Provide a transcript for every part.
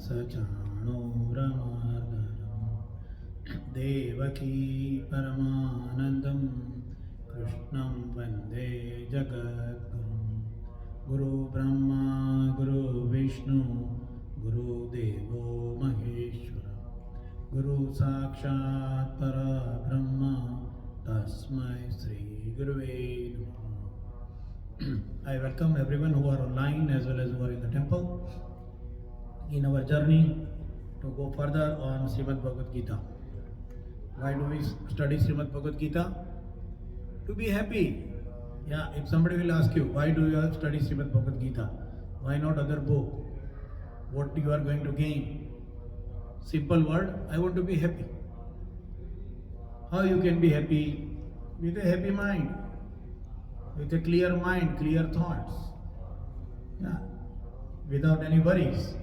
सचाणूरमर्दनं देवकी परमानन्दं कृष्णं वन्दे जगद्गुरुं गुरुब्रह्मा गुरुविष्णु गुरुदेवो महेश्वरः गुरुसाक्षात् परब्रह्म तस्मै श्रीगुरुवे नमः. I welcome everyone who are online as well as who are in the temple in our journey to go further on Srimad Bhagavad Gita. Why do we study Srimad Bhagavad Gita? To be happy. Yeah, if somebody will ask you, why do you study Srimad Bhagavad Gita? Why not other book? What you are going to gain? Simple word, I want to be happy. How you can be happy? With a happy mind, with a clear mind, clear thoughts. Yeah, without any worries.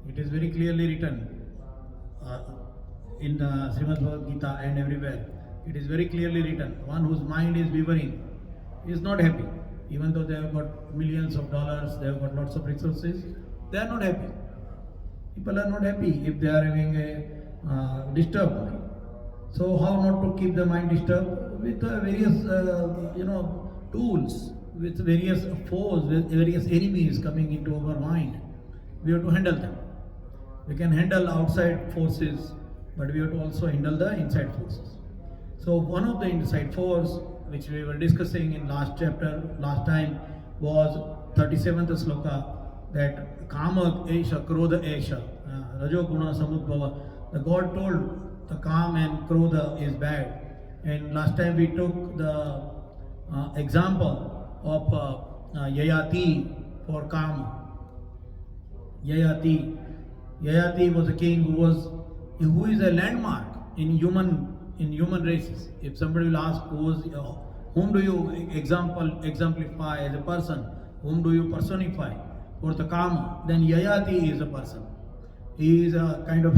It is very clearly written in the Srimad Bhagavad Gita and everywhere. It is very clearly written. One whose mind is wavering is not happy. Even though they have got millions of dollars, they have got lots of resources, they are not happy. People are not happy if they are having a disturbed mind. So how not to keep the mind disturbed? With various tools, with various foes, with various enemies coming into our mind. We have to handle them. We can handle outside forces, but we have to also handle the inside forces. So one of the inside force which we were discussing in last chapter, last time, was 37th sloka, that kama esha, krodha esha, rajoguna samudbhava. The God told the kam and krodha is bad. And last time we took the example of Yayati for kama. Yayati was a king who is a landmark in human races. If somebody will ask whom do you exemplify as a person, whom do you personify for the kama, then Yayati is a person. He is a kind of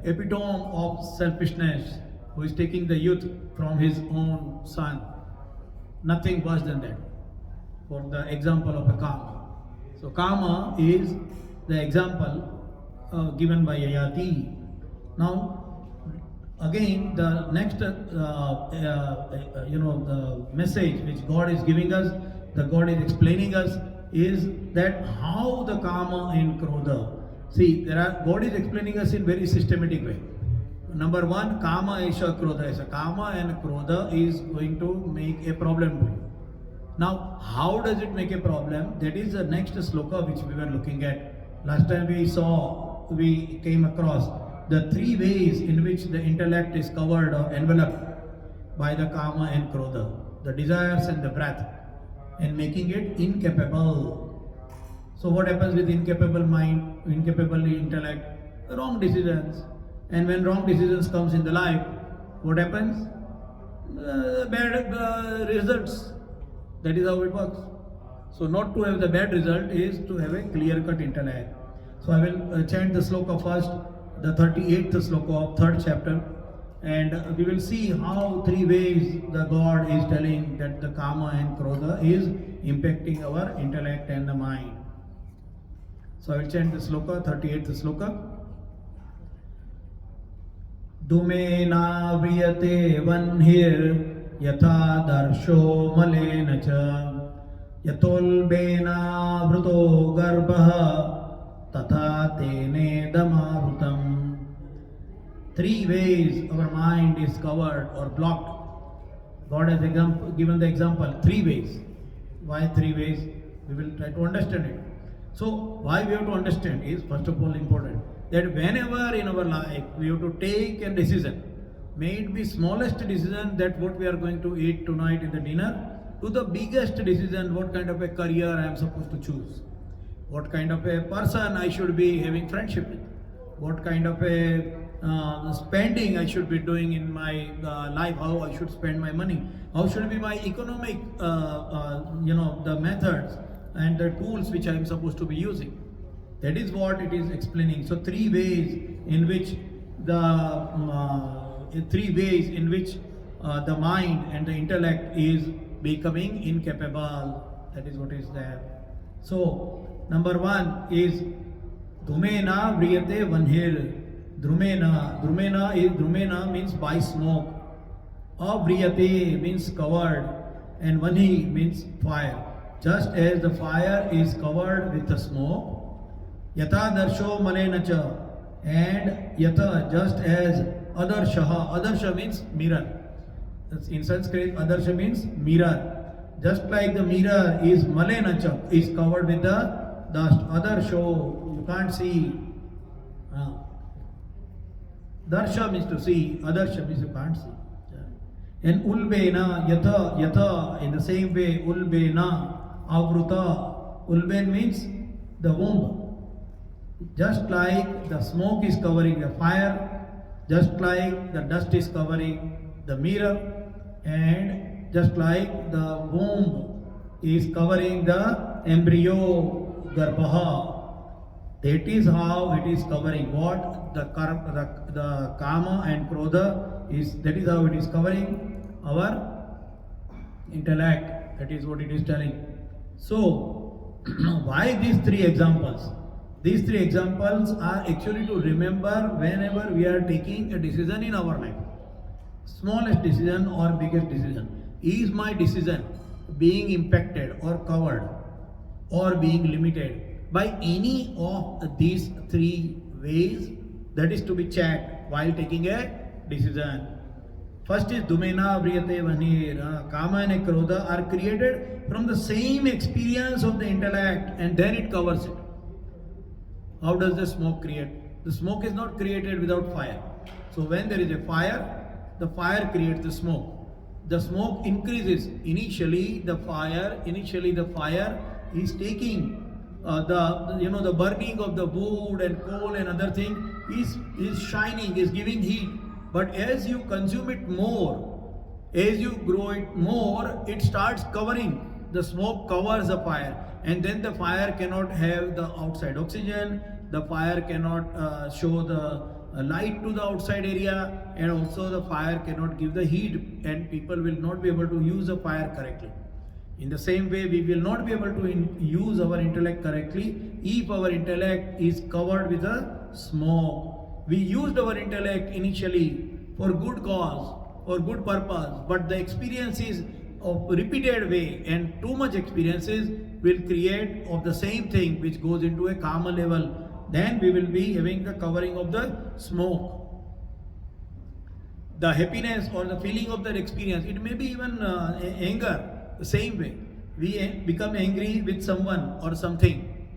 epitome of selfishness, who is taking the youth from his own son. Nothing worse than that, for the example of a kama. So kama is the example given by Yayati. Now, again, the next, the message which God is giving us, the God is explaining us, is that how the kama and krodha. See, God is explaining us in very systematic way. Number one, kama esha krodha esha. Kama and krodha is going to make a problem to you. Now, how does it make a problem? That is the next sloka which we were looking at. Last time we came across the three ways in which the intellect is covered or enveloped by the kama and krodha, the desires and the breath, and making it incapable. So what happens with incapable mind, incapable intellect? Wrong decisions. And when wrong decisions comes in the life, what happens? Bad results. That is how it works. So not to have the bad result is to have a clear-cut intellect. So I will chant the sloka first, the 38th sloka of 3rd chapter, and we will see how three ways the God is telling that the kama and krodha is impacting our intellect and the mind. So I will chant the sloka, 38th sloka. Dumena vriyate vanhir yatha darsho malena cha yatolbena vruto garbha tatha tene damavrutam. Three ways our mind is covered or blocked. God has given the example, three ways. Why three ways? We will try to understand it. So why we have to understand is, first of all, important that whenever in our life we have to take a decision, may it be smallest decision that what we are going to eat tonight in the dinner, to the biggest decision, what kind of a career I am supposed to choose, what kind of a person I should be having friendship with, what kind of a spending I should be doing in my life, how I should spend my money, how should be my economic, the methods and the tools which I am supposed to be using. That is what it is explaining. So three ways in which the mind and the intellect is becoming incapable. That is what is there. So number one is Dhumena vriyate vanhir. Drumena means by smoke. Avriyate means covered, and vanhi means fire. Just as the fire is covered with the smoke, yata darsho malenacha, and yata just as adarsha means mirror. In Sanskrit, adarsha means mirror. Just like the mirror is malenacha, is covered with the dust. Adarsho, you can't see. Darsha means to see, adarsha means you can't see. And ulbena, yatha, in the same way, ulbena, avruta. Ulben means the womb. Just like the smoke is covering the fire, just like the dust is covering the mirror, and just like the womb is covering the embryo, garbha. That is how it is covering what the kama and krodha is. That is how it is covering our intellect. That is what it is telling. So, why these three examples? These three examples are actually to remember whenever we are taking a decision in our life. Smallest decision or biggest decision. Is my decision being impacted or covered or being limited by any of these three ways? That is to be checked while taking a decision. First is Dhumena Vriyate Vanir. Kama and Krodha are created from the same experience of the intellect, and then it covers it. How does the smoke create? The smoke is not created without fire. So when there is a fire, the fire creates the smoke. The smoke increases. Initially the fire is taking the burning of the wood and coal and other thing is shining, is giving heat. But as you consume it more, as you grow it more, it starts covering. The smoke covers the fire, and then the fire cannot have the outside oxygen. The fire cannot show the light to the outside area, and also the fire cannot give the heat, and people will not be able to use the fire correctly. In the same way, we will not be able to use our intellect correctly if our intellect is covered with a smoke. We used our intellect initially for good cause, for good purpose, but the experiences of repeated way and too much experiences will create of the same thing which goes into a kama level. Then we will be having the covering of the smoke. The happiness or the feeling of that experience, it may be even anger. The same way, we become angry with someone or something.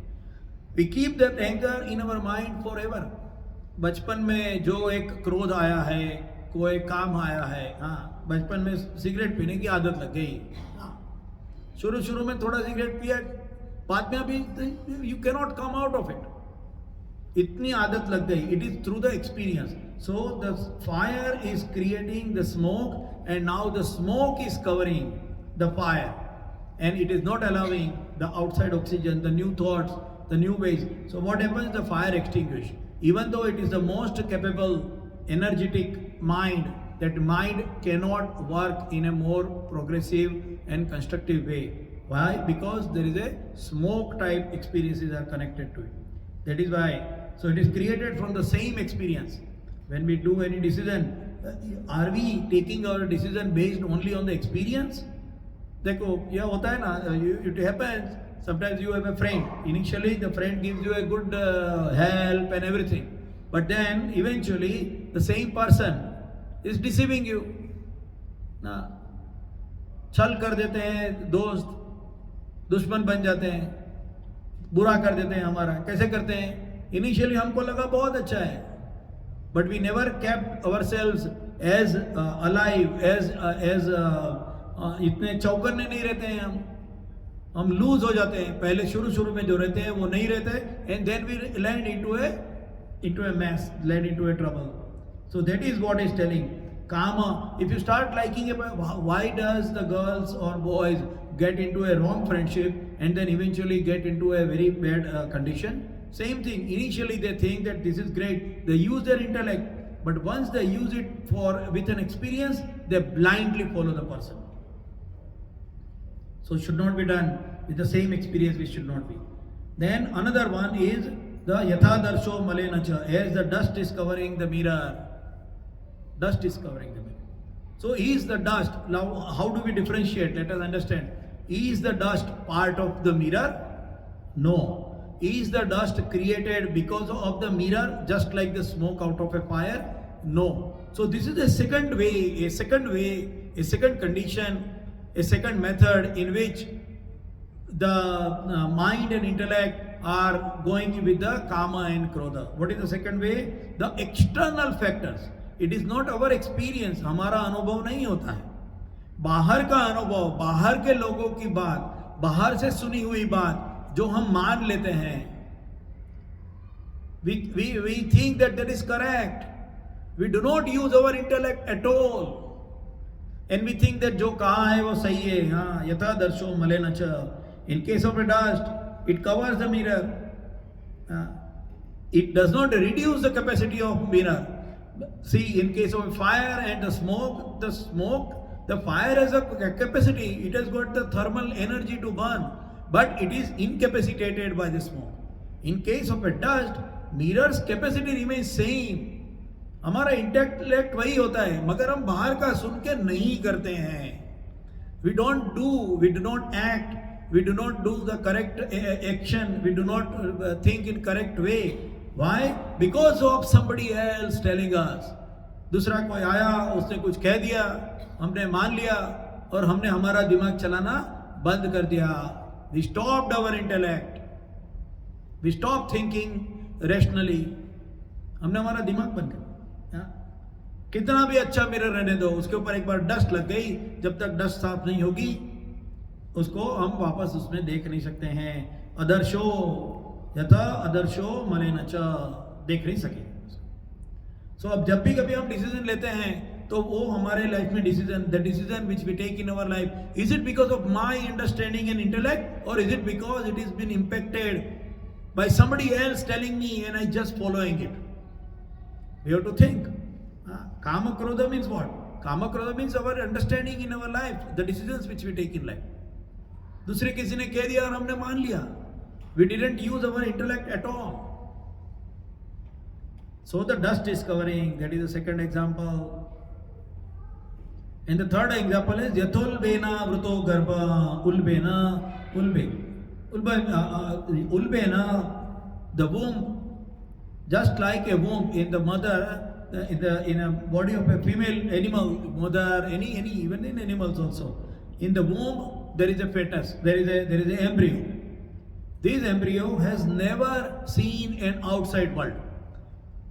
We keep that anger in our mind forever. बचपन में जो एक क्रोध आया है, कोई काम आया है, हाँ, बचपन में सिगरेट पीने की आदत लग गई, शुरू में थोड़ा सिगरेट पिया, बाद में अभी you cannot come out of it. इतनी आदत लग गई. It is through the experience. So the fire is creating the smoke, and now the smoke is covering the fire, and it is not allowing the outside oxygen, the new thoughts, the new ways. So what happens? The fire extinguishes. Even though it is the most capable, energetic mind, that mind cannot work in a more progressive and constructive way. Why? Because there is a smoke type experiences are connected to it. That is why. So it is created from the same experience. When we do any decision, are we taking our decision based only on the experience? देखो यह होता है ना, it happens. Sometimes you have a friend. Initially, the friend gives you a good help and everything, but then eventually the same person is deceiving you. ना छल कर देते हैं, दोस्त दुश्मन बन जाते हैं, बुरा कर देते हैं हमारा. कैसे करते हैं? Initially हमको लगा बहुत अच्छा है, but we never kept ourselves as alive, as इतने चौकन्ने नहीं रहते हैं हम लूज हो जाते हैं. पहले शुरू में जो रहते हैं वो नहीं रहते, and then we land into a mess, land into a trouble. So that is what is telling kama. If you start liking it, why does the girls or boys get into a wrong friendship and then eventually get into a very bad condition? Same thing. Initially they think that this is great, they use their intellect, but once they use it with an experience, they blindly follow the person. So it should not be done with the same experience. We should not be. Then another one is the yatha darsho malena cha, as the dust is covering the mirror. Dust is covering the mirror. So is the dust, now how do we differentiate? Let us understand. Is the dust part of the mirror? No. Is the dust created because of the mirror, just like the smoke out of a fire? No. So this is a second way, a second condition, a second method in which the mind and intellect are going with the kama and krodha. What is the second way? The external factors. It is not our experience. हमारा अनुभव नहीं होता है. बाहर का अनुभव, बाहर के लोगों की बात, बाहर से सुनी हुई बात जो हम मान लेते हैं. We think that is correct. We do not use our intellect at all. And we think that जो कहा है वो सही है. हाँ, यथा दर्शो मलेन च. In case of a dust, it covers the mirror. It does not reduce the capacity of mirror. See, in case of fire and the fire has a capacity. It has got the thermal energy to burn, but it is incapacitated by the smoke. In case of a dust, mirror's capacity remains same. हमारा intellect वही होता है, मगर हम बाहर का सुन के नहीं करते हैं. We do not act, we do not do the correct action, we do not think in correct way. Why? Because of somebody else telling us. दूसरा कोई आया, उसने कुछ कह दिया, हमने मान लिया और हमने हमारा दिमाग चलाना बंद कर दिया. We stopped our intellect. We stopped thinking rationally. हमने हमारा दिमाग बंद कर दिया. कितना भी अच्छा मिरर रहने दो, उसके ऊपर एक बार डस्ट लग गई, जब तक डस्ट साफ नहीं होगी उसको हम वापस उसमें देख नहीं सकते हैं. अदर्शो यथा अदर्शो मलेन च, देख नहीं सके. सो अब जब भी कभी हम डिसीजन लेते हैं तो वो हमारे लाइफ में decision, the decision which we take in our life, is it because of my understanding and intellect, और is it because it is been impacted by somebody else telling me and I just following it? We have to think. Kama krodha means what? Kama krodha means our understanding in our life, the decisions which we take in life. दूसरे किसी ने कह दिया और हमने मान लिया. We didn't use our intellect at all. So the dust is covering. That is the second example. And the third example is yathulbena vruto garbha ulbena. Ulbena, the womb, just like a womb in the mother, in a body of a female animal, mother, any even in animals also. In the womb there is a fetus, there is an embryo. This embryo has never seen an outside world.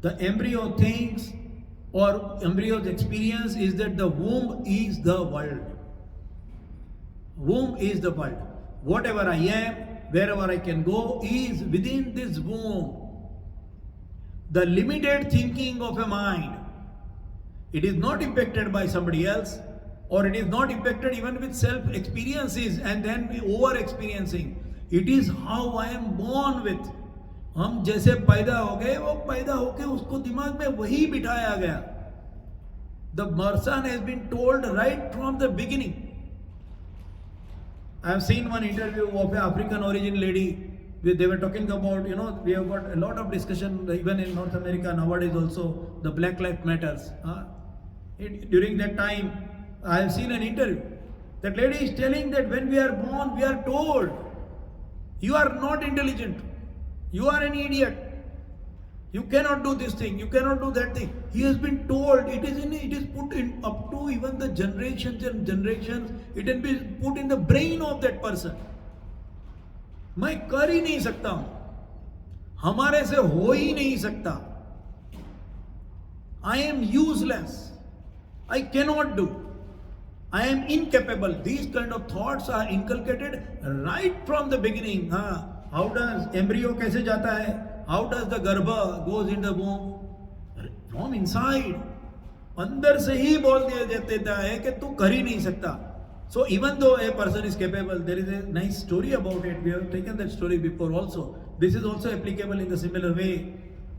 The embryo thinks, or embryo's experience is that the womb is the world. Womb is the world. Whatever I am, wherever I can go is within this womb. The limited thinking of a mind, it is not impacted by somebody else, or it is not impacted even with self-experiences and then over-experiencing. It is how I am born with. हम जैसे पैदा हो गए, वो पैदा होके उसको दिमाग में वही बिठाया गया. The person has been told right from the beginning. I have seen one interview of an African origin lady. They were talking about, we have got a lot of discussion even in North America nowadays also, the Black Lives Matters. During that time, I have seen an interview. That lady is telling that when we are born, we are told, you are not intelligent. You are an idiot. You cannot do this thing. You cannot do that thing. He has been told. It is put in up to even the generations and generations. It can be put in the brain of that person. मैं कर ही नहीं सकता हूं. हमारे से हो ही नहीं सकता. I am useless. I cannot do. I am incapable. These kind of thoughts are inculcated right from the beginning. How does embryo कैसे जाता है? How does the garbha goes in the womb? From inside. अंदर से ही बोल दिया जाता है कि तू कर ही नहीं सकता. So even though a person is capable, there is a nice story about it. We have taken that story before also. This is also applicable in the similar way.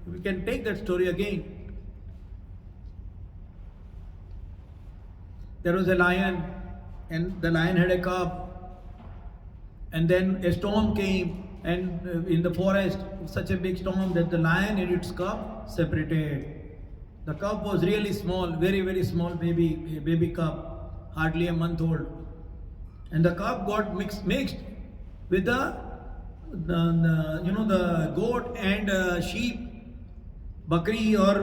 We can take that story again. There was a lion, and the lion had a cub. And then a storm came, and in the forest, such a big storm that the lion and its cub separated. The cub was really small, very, very small baby cub, hardly a month old. And the cub got mixed with the goat and sheep. बकरी और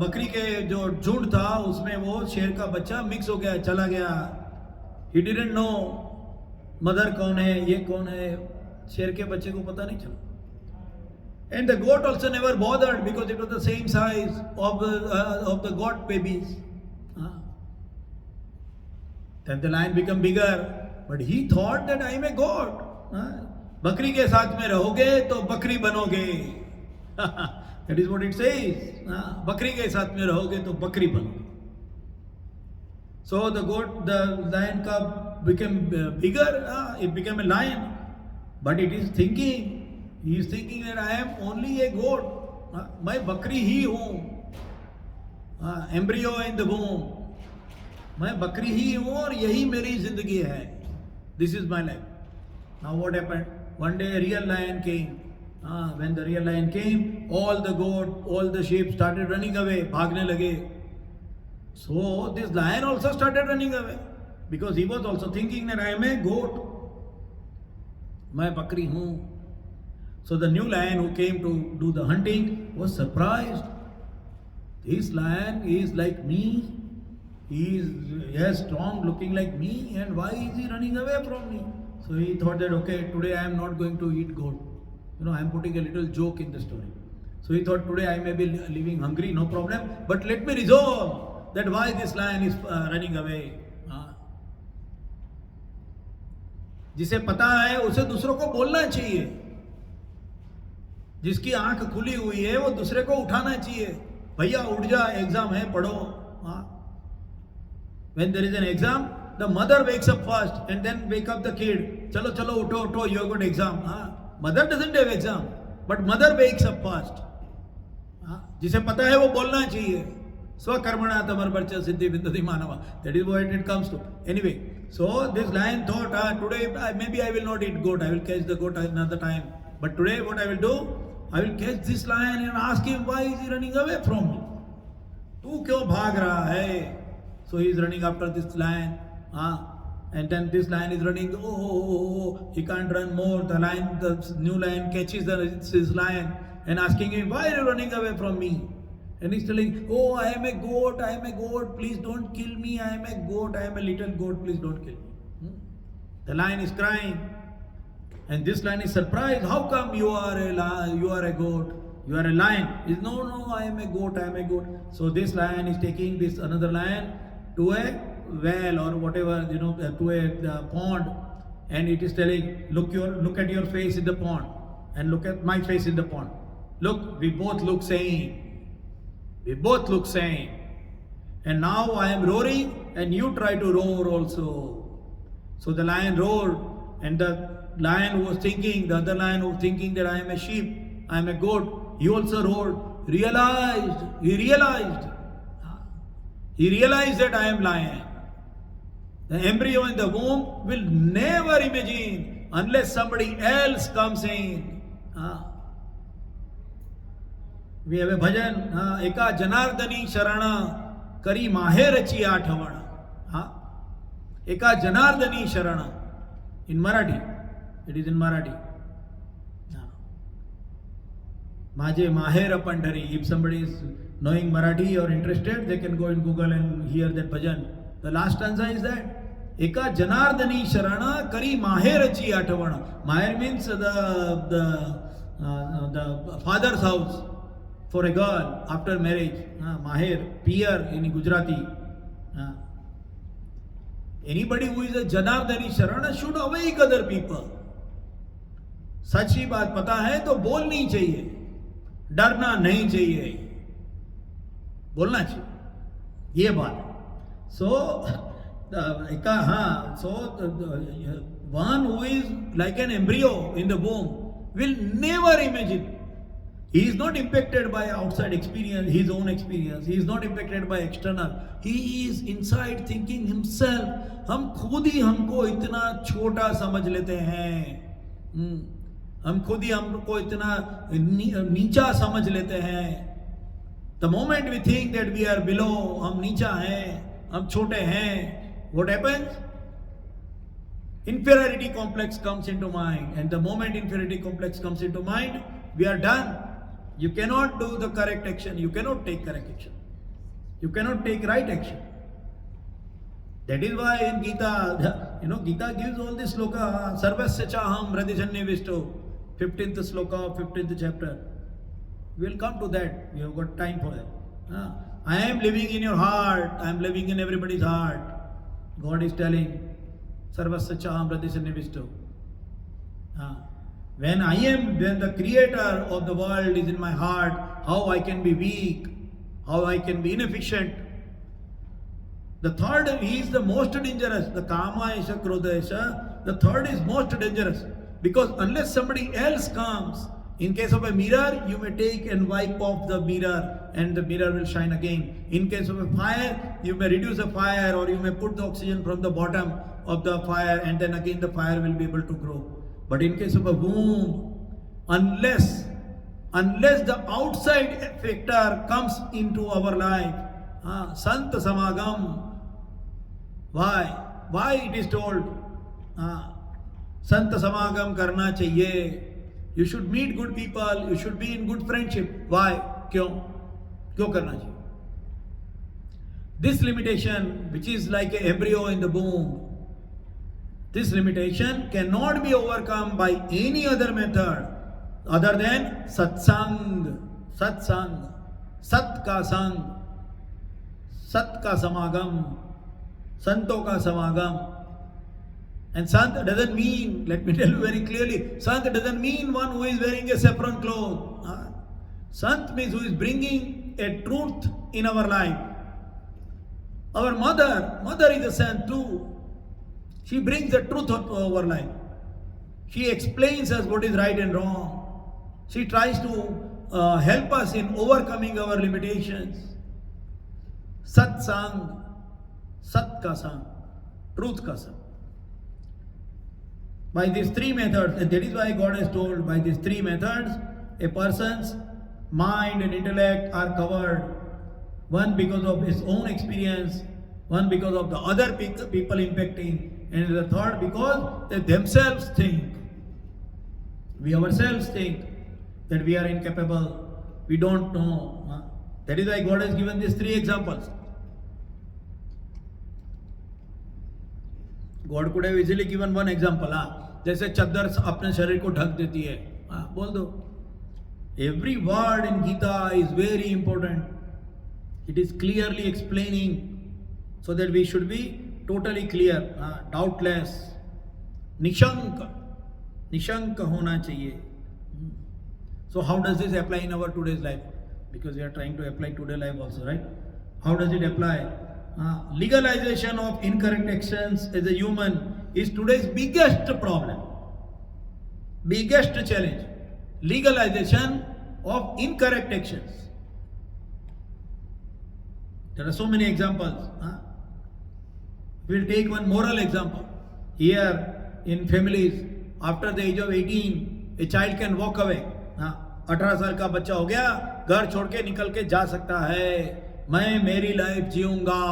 बकरी के जो झुंड था उसमें वो शेर का बच्चा मिक्स हो गया, चला गया. He didn't know मदर कौन है, ये कौन है. शेर के बच्चे को पता नहीं चला. And the goat also never bothered because it was the same size of the goat babies. Then the lion became bigger, but he thought that I am a goat. बकरी के साथ में रहोगे तो बकरी बनोगे. That is what it says. बकरी के साथ में रहोगे तो बकरी बनोगे. So the lion cub became bigger. It became a lion, but it is thinking. He is thinking that I am only a goat. मैं बकरी ही हूँ. Embryo in the womb. मैं बकरी ही हूँ और यही मेरी जिंदगी है. This is my life. Now what happened? One day a real lion came. When the real lion came, all the goat, all the sheep started running away. भागने लगे. So this lion also started running away because he was also thinking that I am a goat. मैं बकरी हूँ. So the new lion who came to do the hunting was surprised. This lion is like me. He is strong, looking like me, and why is he running away from me? So he thought that okay, today I am not going to eat goat. I am putting a little joke in the story. So he thought today I may be living hungry, no problem. But let me resolve that why this lion is running away. जिसे पता है उसे दूसरों को बोलना चाहिए. जिसकी आंख खुली हुई है वो दूसरे को उठाना चाहिए. भैया उठ जा, एग्जाम है, पढ़ो. When there is an exam, the mother wakes up first and then wake up the kid. चलो चलो उठो उठो, you have got exam. Mother doesn't have exam, but mother wakes up first. जिसे पता है वो बोलना चाहिए. स्वकर्मणा तमर्पण सिद्धि विन्दति मानवा. That is what it comes to. Anyway, so this lion thought, today maybe I will not eat goat. I will catch the goat another time. But today what I will do? I will catch this lion and ask him why is he running away from me. तू क्यों भाग रहा है? So he is running after this lion. And then this lion is running. Oh, he can't run more. The new lion catches this lion and asking him, why are you running away from me? And he's telling, oh, I am a goat, I am a goat, please don't kill me, I am a goat, I am a little goat, please don't kill me. The lion is crying. And this lion is surprised. How come you are a goat? You are a lion. He says, no, I am a goat, I am a goat. So this lion is taking this another lion to a well or whatever, to a pond, and it is telling, look at your face in the pond and look at my face in the pond. Look, we both look same. We both look same. And now I am roaring and you try to roar also. So the lion roared, and the lion who was thinking, the other lion who was thinking that I am a sheep, I am a goat, he also roared. He realized that I am lion. The embryo in the womb will never imagine unless somebody else comes in. We have a bhajan. Eka janardani sharana kari mahe rachi athvana. Eka janardani sharana. In Marathi. It is in Marathi. Maje maher pandhari. If somebody is knowing Marathi or interested, they can go in Google and hear that bhajan. The last stanza is that. Eka janardani sharana kari maher rachi athvana. Maher means the father's house for a girl after marriage. Maher, pier in Gujarati. Anybody who is a janardani sharana should awake other people. सच्ची बात पता है तो बोलनी चाहिए, डरना नहीं चाहिए, बोलना चाहिए, ये बात. So one who is like an embryo in the womb will never imagine. He is not impacted by outside experience, his own experience. He is not impacted by external. He is inside thinking himself. हम खुद ही हमको इतना छोटा समझ लेते हैं. हम खुद ही हमको इतना नीचा समझ लेते हैं. The moment we think that we are below, हम नीचा हैं, हम छोटे हैं, what happens? Inferiority complex comes into mind, and the moment inferiority complex comes into mind, we are done. You cannot do the correct action, you cannot take correct action, you cannot take right action. That is why in Gita, Gita gives all this sloka, Sarvasya Chaham Radhisannivishto, 15th sloka, 15th chapter. We will come to that, we have got time for that. I am living in your heart, I am living in everybody's heart. God is telling, Sarvasya Chaham Radhisannivishto. When the creator of the world is in my heart, how I can be weak, how I can be inefficient. The third, he is the most dangerous. The Kama Esha, Krodha Esha, the third is most dangerous. Because unless somebody else comes, in case of a mirror, you may take and wipe off the mirror and the mirror will shine again. In case of a fire, you may reduce the fire or you may put the oxygen from the bottom of the fire and then again the fire will be able to grow. But in case of a womb, unless the outside factor comes into our life, Sant Samagam, why it is told, Sant Samagam karna chahiye. You should meet good people, you should be in good friendship. Why? Kyun karna chahiye? This limitation, which is like an embryo in the womb, this limitation cannot be overcome by any other method other than satsang, sat ka sang, sat ka samagam, santo ka samagam. And sant doesn't mean, let me tell you very clearly, sant doesn't mean one who is wearing a saffron cloth. Sant means who is bringing a truth in our life. Our mother is a sant too. She brings the truth to our life. She explains us what is right and wrong. She tries to help us in overcoming our limitations. Sat sang, sat ka sang, truth ka sang. By these three methods, and that is why God has told, by these three methods, a person's mind and intellect are covered. One because of his own experience, one because of the other people impacting, and the third because they themselves think. We ourselves think that we are incapable, we don't know. That is why God has given these three examples. God could have easily given one example. जैसे चद्दर अपने शरीर को ढक देती है, बोल दो. Every word in Gita is very important. It is clearly explaining so that we should be totally clear, doubtless. Nishank hona chahiye. So how does this apply in our today's life? Because we are trying to apply today's life also, right? How does it apply? Legalization of incorrect actions as a human is today's biggest problem, biggest challenge. Legalization of incorrect actions. There are so many examples. We'll take one moral example. Here in families, after the age of 18, a child can walk away. 18 साल का बच्चा हो गया, घर छोड़ के निकल के जा सकता है. मैं मेरी life जीऊंगा.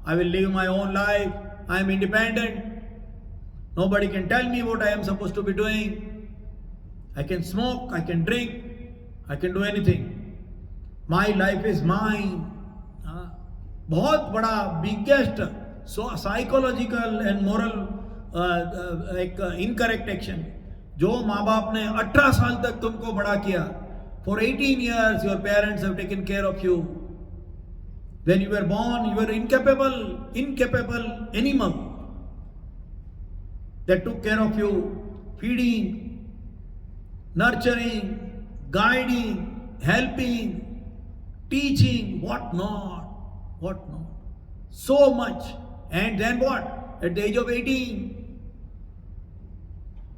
I will live my own life. I am independent. Nobody can tell me what I am supposed to be doing. I can smoke, I can drink, I can do anything. My life is mine. बहुत बड़ा biggest psychological and moral एक incorrect action. जो माँ बाप ने 18 साल तक तुमको बड़ा किया. For 18 years your parents have taken care of you. When you were born, you were incapable animal that took care of you, feeding, nurturing, guiding, helping, teaching, what not. So much. And then what? At the age of 18,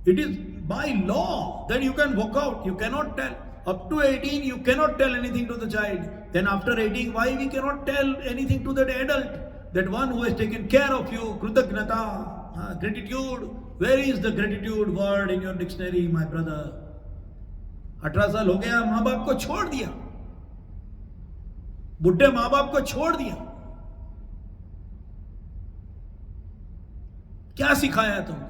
it is by law that you can walk out. You cannot tell. Up to 18, you cannot tell anything to the child. Then after 18, why we cannot tell anything to that adult? That one who has taken care of you, krutagnata, gratitude, Where is the gratitude word in your dictionary, my brother? 18 साल हो गया, माँ बाप को छोड़ दिया, बुढ़े माँ बाप को छोड़ दिया, क्या सिखाया तुमने?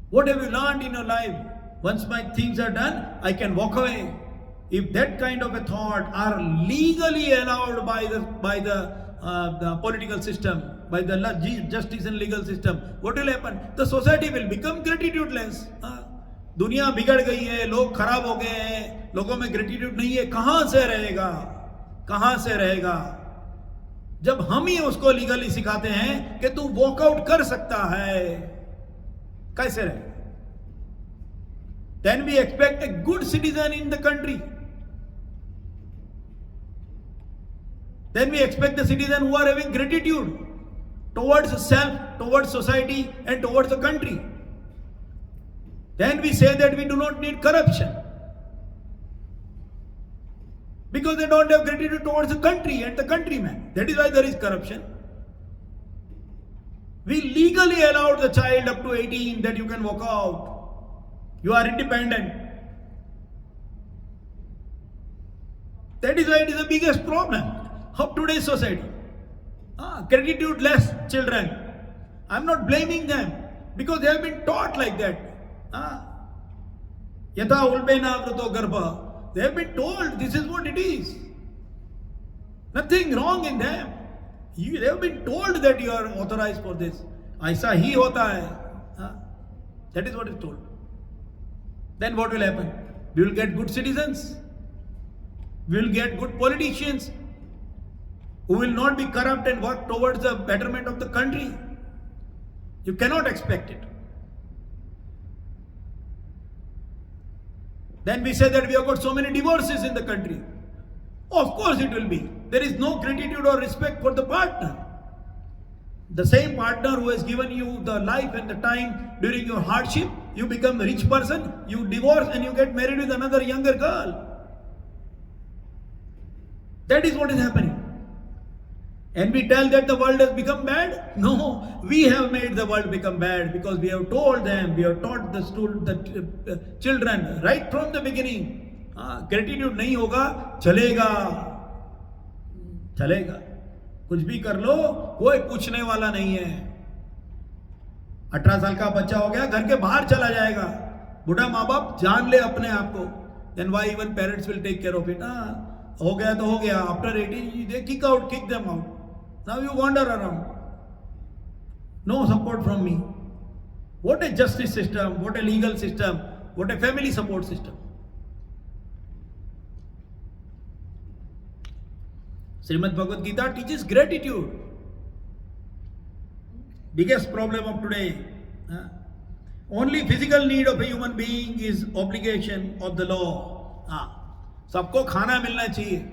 What have you learned in your life? Once my things are done, I can walk away. If that kind of a thought are legally allowed by the political system, by the justice and legal system, what will happen? The society will become gratitudeless. दुनिया बिगड़ गई है, लोग खराब हो गए हैं, लोगों में ग्रेटिट्यूड नहीं है, कहां से रहेगा? कहां से रहेगा? जब हम ही उसको लीगली सिखाते हैं कि तू वॉकआउट कर सकता है, कैसे रहेगा? Then we expect a good citizen in the country. Then we expect the citizen who are having gratitude towards self, towards society, and towards the country. Then we say that we do not need corruption because they don't have gratitude towards the country and the countryman. That is why there is corruption. We legally allowed the child up to 18 that you can walk out. You are independent. That is why it is the biggest problem of today's society. Gratitude-less children. I am not blaming them because they have been taught like that. Yatha ulbena avruto garbha. They have been told this is what it is. Nothing wrong in them. They have been told that you are authorized for this. Aisa hi hota hai. That is what is told. Then what will happen? We will get good citizens. We will get good politicians who will not be corrupt and work towards the betterment of the country. You cannot expect it. Then we say that we have got so many divorces in the country. Of course it will be. There is no gratitude or respect for the partner. The same partner who has given you the life and the time during your hardship, you become a rich person, you divorce and you get married with another younger girl. That is what is happening. And we tell that the world has become bad? No, we have made the world become bad because we have told them, we have taught the children right from the beginning. Gratitude नहीं होगा, चलेगा, चलेगा, कुछ भी कर लो, कोई पूछने वाला नहीं है. 18 साल का बच्चा हो गया, घर के बाहर चला जाएगा, बुढ़ा माँ बाप जान ले अपने आप को. Then why even parents will take care of it? हो गया तो हो गया. After 18, they kick them out. Now you wander around. No support from me. What a justice system, what a legal system, what a family support system. Srimad Bhagavad Gita teaches gratitude. Biggest problem of today. Only physical need of a human being is obligation of the law. सबको खाना मिलना चाहिए.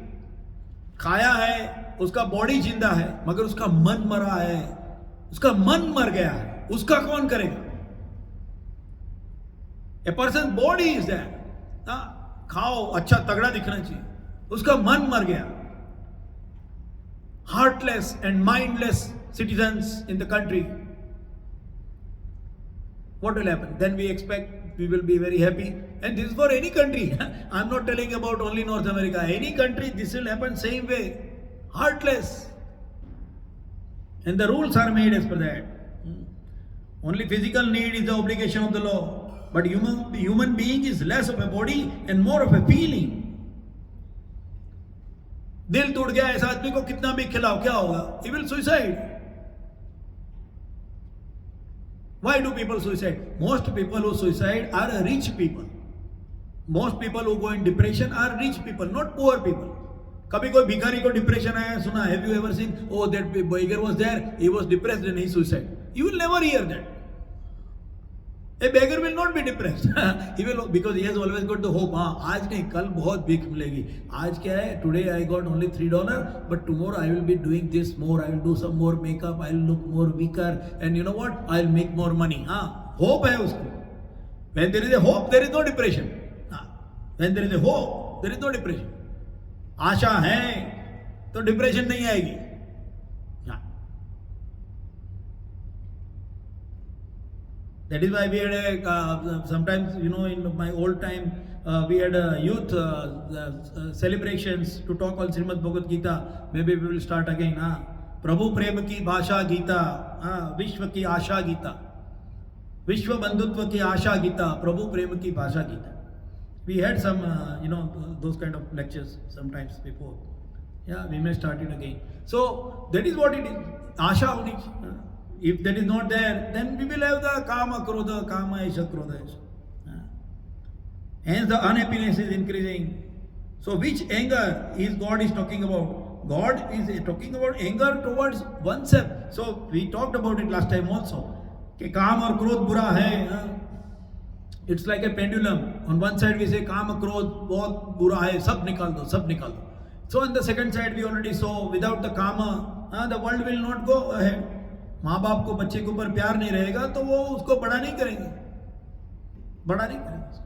खाया है, उसका body जिंदा है, मगर उसका मन मरा है, उसका मन मर गया है, उसका कौन करेगा? A person's body is there. खाओ, अच्छा तगड़ा दिखना चाहिए, उसका मन मर गया. Heartless and mindless citizens in the country. What will happen? Then we expect we will be very happy. And this is for any country. I'm not telling about only North America. Any country, this will happen same way. Heartless. And the rules are made as per that. Only physical need is the obligation of the law. But human being is less of a body and more of a feeling. दिल टूट गया इस आदमी को, कितना भी खिलाओ क्या होगा? He will suicide. Why do people suicide? Most people who suicide are rich people. Most people who go in depression are rich people, not poor people. कभी कोई भिखारी को डिप्रेशन आया सुना? Have you ever seen? Oh, that beggar was there, he was depressed and he suicide. You will never hear that. A beggar will not be depressed. He will, because he has always got the hope. आज नहीं, कल बहुत भीख मिलेगी. आज क्या है? Today I got only $3, but tomorrow I will be doing this more. I will do some more makeup. I will look more weaker, and you know what? I will make more money. Hope है उसको. When there is a hope, there is no depression. When there is a hope, there is no depression. आशा है तो depression नहीं आएगी. That is why we had sometimes, in my old time, we had youth celebrations to talk on Srimad Bhagavad Gita. Maybe we will start again. Prabhu Prem ki Bhasha Gita, Vishwa ki Asha Gita, Vishwa Bandhutva ki Asha Gita, Prabhu Prem ki Bhasha Gita. We had some, those kind of lectures sometimes before. Yeah, we may start it again. So that is what it is. Asha only. If that is not there, then we will have the kama, krodha, kama, esha, krodha, esha. Hence the unhappiness is increasing. So which anger is God is talking about? God is talking about anger towards oneself. So we talked about it last time also. कि काम और क्रोध बुरा है. It's like a pendulum. On one side we say काम क्रोध बहुत बुरा है, सब निकाल दो, सब निकाल दो. So on the second side we already saw, without the kama, the world will not go ahead. माँ बाप को बच्चे के ऊपर प्यार नहीं रहेगा तो वो उसको बड़ा नहीं करेंगे, बड़ा नहीं करेंगे.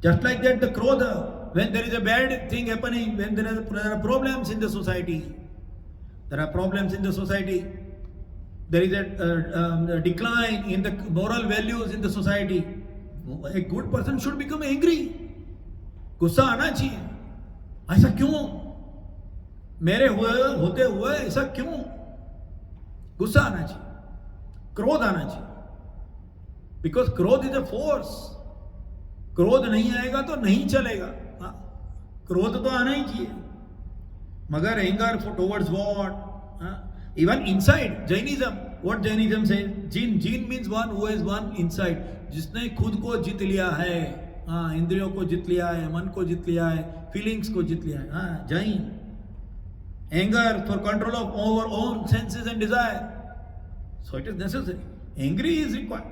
Just like that, the krodha, when there is a bad thing happening, when there are problems in the society, there is a decline in the moral values in the society. A good person should become angry. गुस्सा आना चाहिए. ऐसा क्यों? मेरे होते हुए ऐसा क्यों? गुस्सा आना चाहिए, क्रोध आना चाहिए. Because क्रोध is a force. क्रोध नहीं आएगा तो नहीं चलेगा. क्रोध तो आना ही चाहिए. मगर anger towards what? Even inside Jainism, what Jainism says, jin means one who has one inside. जिसने खुद को जीत लिया है, इंद्रियों को जीत लिया है, मन को जीत लिया है, फीलिंग्स को जीत लिया है. Jain. Anger for control of our own senses and desire. So it is necessary. Angry is required.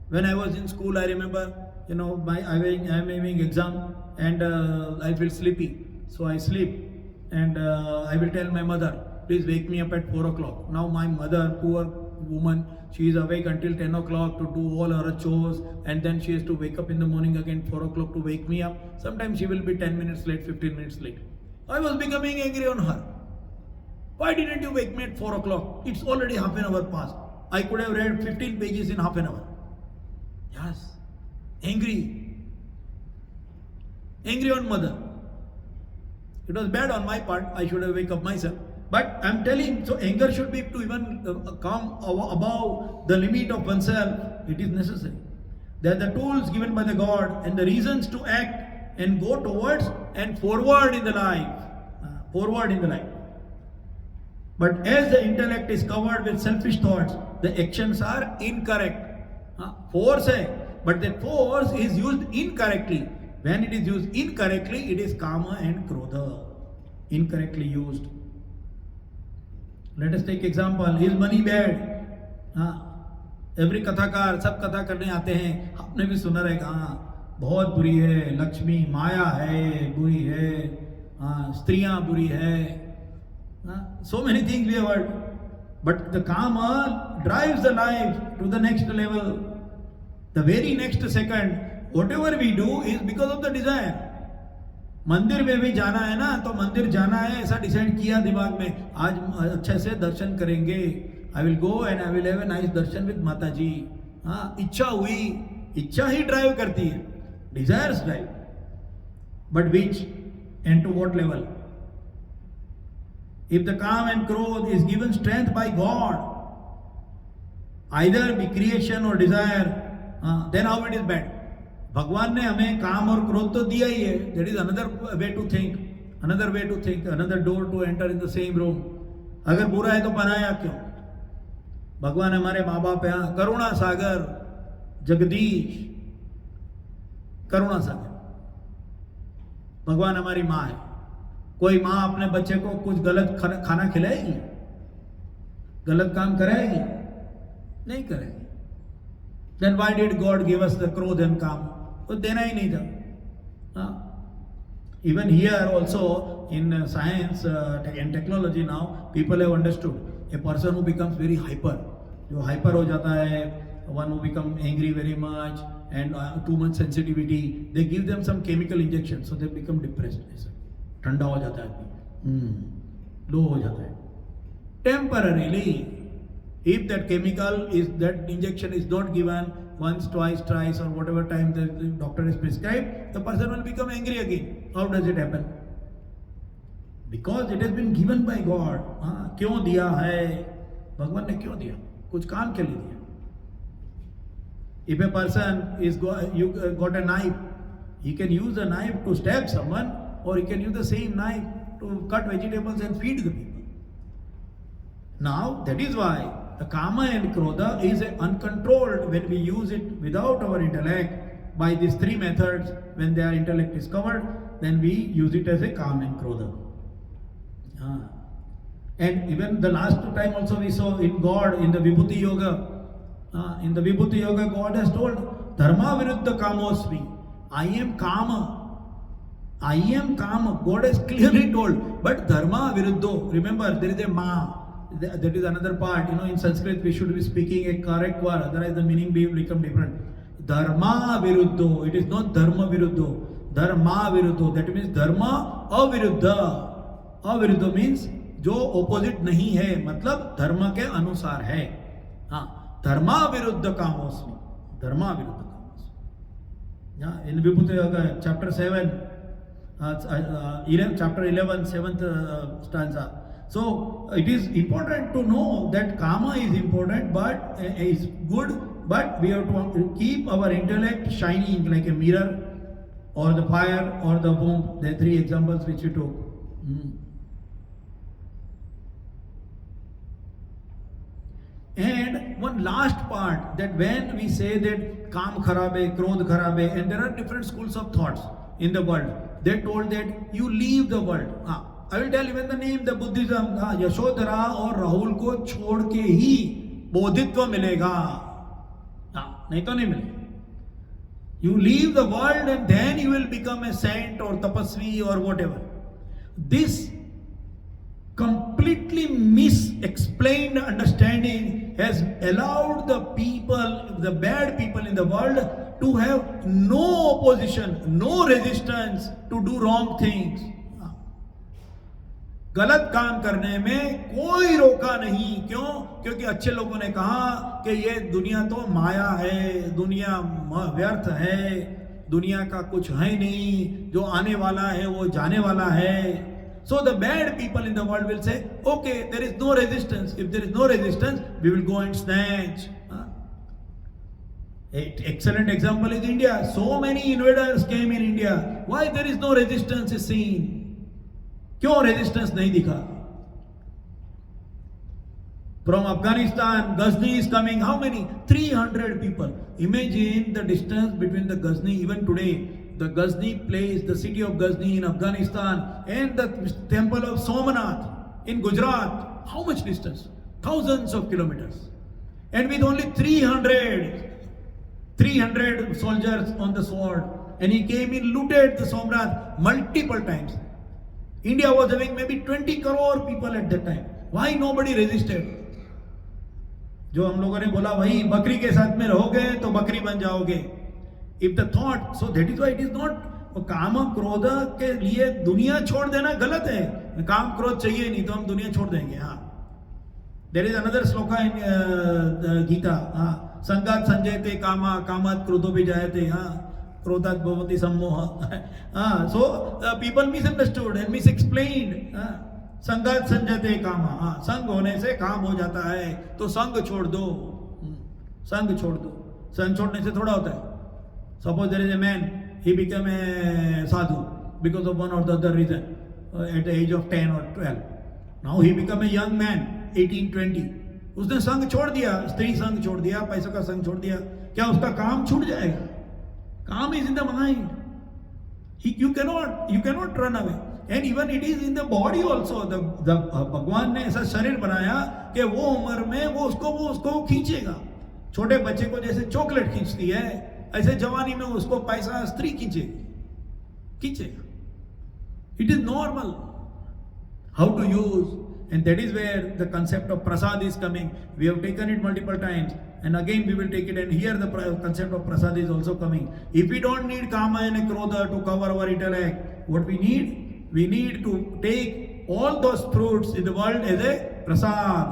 When I was in school, I remember, I am having exam and I feel sleepy. So I sleep and I will tell my mother, please wake me up at 4 o'clock. Now my mother, poor woman, she is awake until 10 o'clock to do all her chores, and then she has to wake up in the morning again 4 o'clock to wake me up. Sometimes she will be 10 minutes late, 15 minutes late. I was becoming angry on her. Why didn't you wake me at 4 o'clock? It's already half an hour past. I could have read 15 pages in half an hour. Yes. Angry. Angry on mother. It was bad on my part. I should have wake up myself. But I'm telling, so anger should be to even come above the limit of oneself. It is necessary. They are the tools given by the God and the reasons to act and go towards and forward in the life. Forward in the life. But as the intellect is covered with selfish thoughts, the actions are incorrect. Force hai, but that force is used incorrectly. When it is used incorrectly, it is kama and krodha. Incorrectly used. Let us take example. Is money bad? Every कथाकार, सब कथा करने आते हैं. आपने भी सुना रहेगा, बहुत बुरी है, लक्ष्मी माया है, बुरी है, स्त्रियां बुरी है. So many things we have heard. But the karma drives the life to the next level. The very next second, whatever we do is because of the desire. मंदिर में भी जाना है ना, तो मंदिर जाना है ऐसा डिसाइड किया दिमाग में, आज अच्छे से दर्शन करेंगे. I will go and I will have a nice darshan with Mata ji. इच्छा हुई, इच्छा ही ड्राइव करती है. Desires drive. But which and to what level? If the calm and growth is given strength by God, either be creation or desire, then how it is bad? भगवान ने हमें काम और क्रोध तो दिया ही है. That is another way to think, another door to enter in the same room. अगर बुरा है तो बनाया क्यों? भगवान हमारे माँ बाप हैं. करुणा सागर, जगदीश, करुणा सागर. भगवान हमारी माँ है. कोई माँ अपने बच्चे को कुछ गलत खाना खिलाएगी? गलत काम कराएगी? नहीं करेगी. Then why did God give us the क्रोध and काम? वो देना ही नहीं था. Even here also in science and technology now, people have understood. A person who becomes very hyper, जो hyper हो जाता है, one who become angry very much and too much sensitivity, they give them some chemical injection, so they become depressed. ठंडा हो जाता है, लो हो जाता है. Temporarily If that chemical is, that injection is not given once, twice, thrice, or whatever time the doctor is prescribed, the person will become angry again. How does it happen? Because it has been given by God. क्यों दिया है? भगवान ने क्यों दिया? कुछ काम के लिए दिया. If a person is you got a knife, he can use the knife to stab someone, or he can use the same knife to cut vegetables and feed the people. Now that is why the kama and krodha is uncontrolled when we use it without our intellect. By these three methods, when their intellect is covered, then we use it as a kama and krodha. And even the last time also we saw in God, in the Vibhuti Yoga, in the Vibhuti Yoga, God has told, Dharma viruddha kamosmi. I am kama. I am kama. God has clearly told. But dharma viruddho. Remember, there is a ma. That is another part. In Sanskrit we should be speaking a correct word. Otherwise the meaning will become different. Dharma viruddho. It is not dharma viruddho. Dharma viruddho. That means dharma aviruddha. Aviruddha means जो opposite नहीं है, मतलब धर्म के अनुसार है. धर्मा विरुद्ध कामोस्मि. धर्मा विरुद्ध कामोस्मि. In Vibhuti Yoga, chapter 7, chapter 11, 7th stanza. So it is important to know that karma is important, but is good, but we have to keep our intellect shining like a mirror, or the fire, or the bomb. The three examples which you took. And one last part, that when we say that Kam kharabe, Krodh kharabe, and there are different schools of thoughts in the world, they told that you leave the world. I will tell even the name, the Buddhism, Yashodhara और राहुल को छोड़ के ही बोधित्व मिलेगा. नहीं तो नहीं मिलेगा. You leave the world and then you will become a saint or tapasvi or whatever. This completely misexplained understanding has allowed the people, the bad people in the world, to have no opposition, no resistance to do wrong things. गलत काम करने में कोई रोका नहीं. क्यों? क्योंकि अच्छे लोगों ने कहा कि ये दुनिया तो माया है, दुनिया व्यर्थ है, दुनिया का कुछ है नहीं, जो आने वाला है वो जाने वाला है. So the bad people in the world will say, okay, there is no resistance. If there is no resistance, we will go and snatch. Excellent example is India. So many invaders came in India. Why there is no resistance is seen? क्यों resistance नहीं दिखा? From Afghanistan, Ghazni is coming. How many? 300 people. Imagine the distance between the Ghazni, even today. The Ghazni place, the city of Ghazni in Afghanistan, and the temple of Somnath in Gujarat. How much distance? Thousands of kilometers. And with only 300 soldiers on the sword. And he came in, looted the Somnath multiple times. India was having maybe 20 crore people at that time. Why nobody resisted? जो हम लोगों ने बोला वही बकरी के साथ में रहोगे तो बकरी बन जाओगे. If the thought, so that is why it is not काम क्रोध के लिए दुनिया छोड़ देना गलत है. काम क्रोध चाहिए नहीं तो हम दुनिया छोड़ देंगे. There is another sloka in Gita. Sangat sanjayate kama, kamat krodhopi jayate. Krodhat bhavati sammoha. So people misunderstood and misexplained. संगत संजते कामा. संग होने से काम हो जाता है, तो संग छोड़ दो. संग छोड़ दो. संग छोड़ने से थोड़ा होता है. Suppose there is a man, he became a sadhu because of one or the other reason at the age of 10 or 12. Now he become a young man, 18, 20. उसने संग छोड़ दिया, स्त्री संग छोड़ दिया, पैसों का संग छोड़ दिया. क्या उसका काम छूट जाएगा? काम is in the mind. You cannot run away. And even it is in the body also. The भगवान ने ऐसा शरीर बनाया कि वो उम्र में वो उसको खींचेगा. छोटे बच्चे को जैसे चॉकलेट खींचती है, ऐसे जवानी में उसको पैसा स्त्री खींचेगा. It is normal. How to use, and that is where the concept of prasad is coming. We have taken it multiple times, and again we will take it, and here the concept of prasad is also coming. If we don't need kama and krodha to cover our intellect, what we need to take all those fruits in the world as a prasad.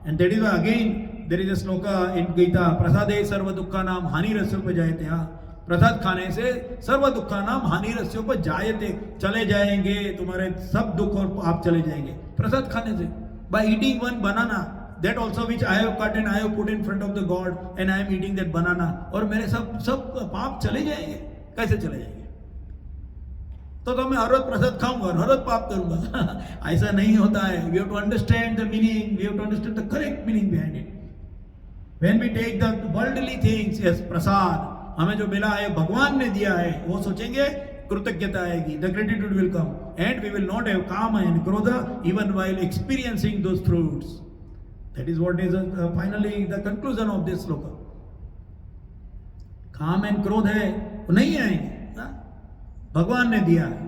And that is why again there is a sloka in Gita, prasade sarva dukkhanam hanirasyopajaayate. प्रसाद खाने से सर्व दुखानाम हानिरस्योपजायते, चले जाएंगे तुम्हारे सब दुख और पाप चले जाएंगे प्रसाद खाने से. By eating one banana, that also which I have cut and I have put in front of the God, and I am eating that banana, और मेरे सब पाप चले जाएंगे. कैसे चले जाएंगे? तो मैं हर रोज प्रसाद खाऊंगा, हर रोज पाप करूंगा. ऐसा नहीं होता है. We have to understand the meaning, we have to understand the correct meaning behind it. When we take the worldly things as prasad, हमें जो मिला है भगवान ने दिया है, वो सोचेंगे कृतज्ञता आएगी, the gratitude will come, and we will not have kama and krodha even while experiencing those fruits. That is what is finally the conclusion of this sloka. काम एंड क्रोध है वो नहीं आएंगे, भगवान ने दिया है.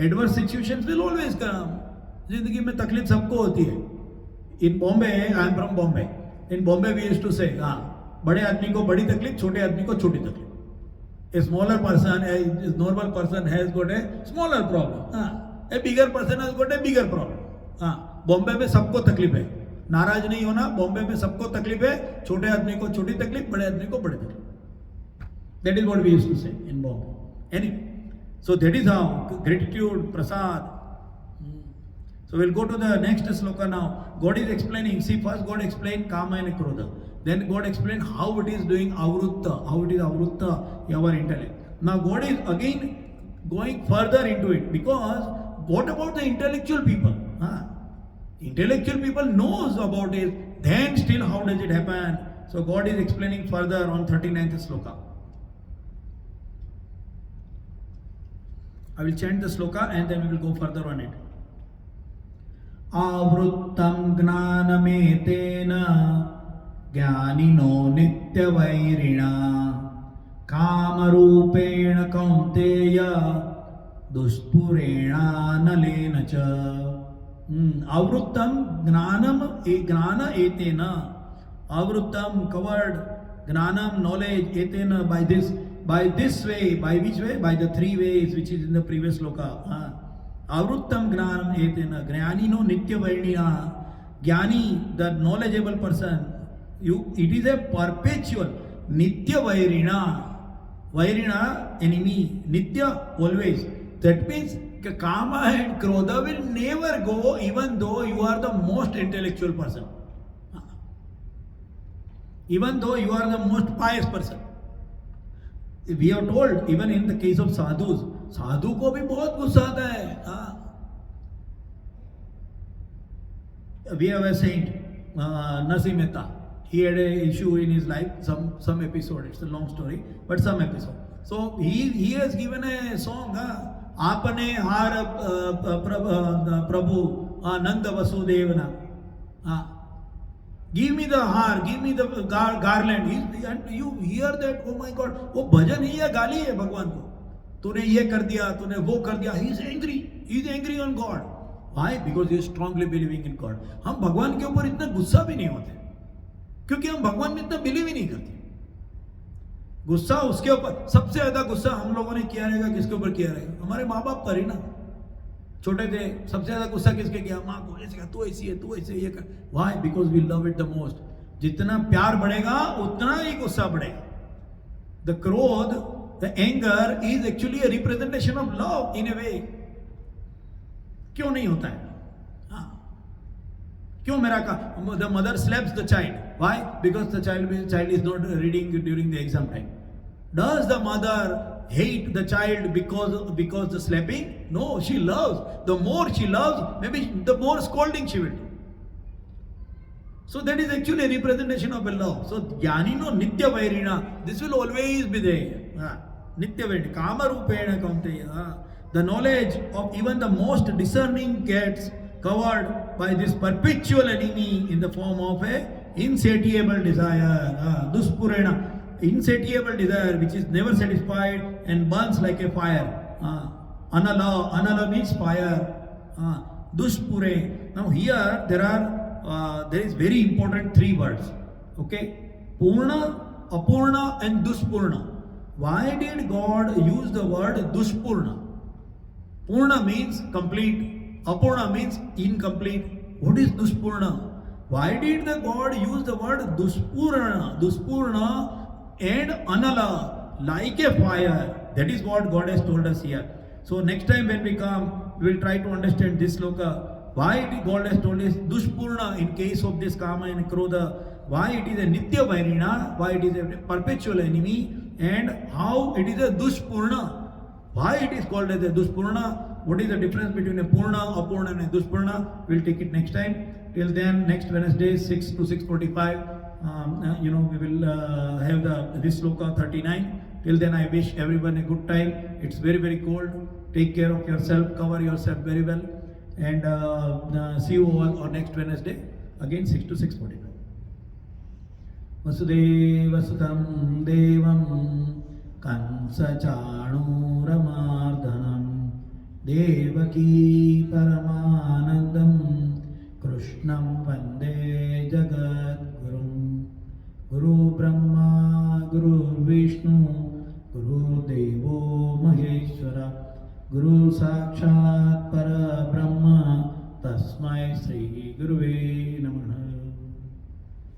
Adverse situations will always come. जिंदगी में तकलीफ सबको होती है. In Bombay, I am from Bombay, in Bombay we used to say, बड़े आदमी को बड़ी तकलीफ, छोटे आदमी को छोटी तकलीफ. A smaller person, a normal person has got a smaller problem. A bigger person has got a bigger problem. Bombay में सबको तकलीफ है. नाराज नहीं होना, बॉम्बे में सबको तकलीफ है. छोटे आदमी को छोटी तकलीफ, बड़े आदमी को बड़ी तकलीफ. That is what we used to say in Bombay. Anyway, so that is how gratitude, prasad. So we'll go to the next sloka now. God is explaining. See, first God explained kama and krodha. Then God explained how it is doing avrutta, how it is avrutta, our intellect. Now God is again going further into it, because what about the intellectual people? Intellectual people knows about it, then still how does it happen? So God is explaining further on 39th sloka. I will chant the sloka and then we will go further on it. Avruttam gnanametena ज्ञानिनो नित्यवैरिणा कामरूपेण कौन्तेय दुष्पुरेणानलेन च. आवृत्तम ज्ञानम ज्ञान एतेन. आवृत्तम covered, ज्ञानम knowledge, एतेन by this way. By which way? By the three ways which is in the previous sloka. Avruttam gnanam etena jnanino nityavairina. Jnani, the knowledgeable person, it is a perpetual nitya vairina. Vairina, enemy. Nitya, always. That means kama and krodha will never go, even though you are the most intellectual person, even though you are the most pious person. We are told, even in the case of sadhus, साधु को भी बहुत गुस्सा आता है. We have a saint, Nasim Mehta. He had a issue in his life, some episode. It's a long story, but some episode. So he has given a song. आपने हार प्रभु नंद वसुदेवना. Give me the har, give me the garland. And you hear that, oh my God, वो भजन ही या गाली है भगवान को. तूने ये कर दिया, तूने वो कर दिया. He is angry on God. Why? Because he is strongly believing in God. हम भगवान के ऊपर इतना गुस्सा भी नहीं होते, क्योंकि हम भगवान में इतना बिलीव ही नहीं करते. गुस्सा उसके ऊपर, सबसे ज्यादा गुस्सा हम लोगों ने किया रहेगा, किसके ऊपर किया रहेगा? हमारे माँ बाप पर ही ना. छोटे थे, सबसे ज्यादा गुस्सा किसके किया? माँ को. ऐसे कहा, तू ऐसी है, तू ऐसे ये कर. Why? Because we love it the most. जितना प्यार बढ़ेगा उतना ही गुस्सा बढ़ेगा. The क्रोध, the anger is actually a representation of love in a way. क्यों नहीं होता है? क्यों मेरा का the mother slaps the child? Why? Because the child is not reading during the exam time. Does the mother hate the child because the slapping? No, she loves. The more she loves, maybe the more scolding she will do. So that is actually a representation of a love. So jnanino nitya vairina, this will always be there. Nitya vairina, kama rupena kaunteya. The knowledge of even the most discerning gets covered by this perpetual enemy in the form of a insatiable desire. Duspurena. Insatiable desire which is never satisfied and burns like a fire. Anala means fire. Duspure. Now here there is very important three words. Okay, Purna, Apurna and Duspurna. Why did God use the word Duspurna? Purna means complete, Apurna means incomplete. What is Duspurna? Why did the God use the word Duspurna and Anala, like a fire? That is what God has told us here. So next time when we come, we will try to understand this sloka. Why God has told us Duspurna in case of this Kama and Krodha? Why it is a Nitya Vairina? Why it is a perpetual enemy? And how it is a Duspurna? Why it is called as a Duspurna? What is the difference between a Purna, Apurna and a Duspurna? We'll take it next time. Till then, next Wednesday, 6 to 6:45, we will have this sloka 39. Till then, I wish everyone a good time. It's very, very cold. Take care of yourself, cover yourself very well. And see you all on next Wednesday, again 6 to 6:45. Vasudevasutam Devam Kansachanuramardanam Devaki Paramanandam Krishnam Vande Jagadgurum Guru Brahma Guru Vishnu Guru Devo Maheshwara Guru Sakshat Para Brahma Tasmai Sri Guruve Namaha.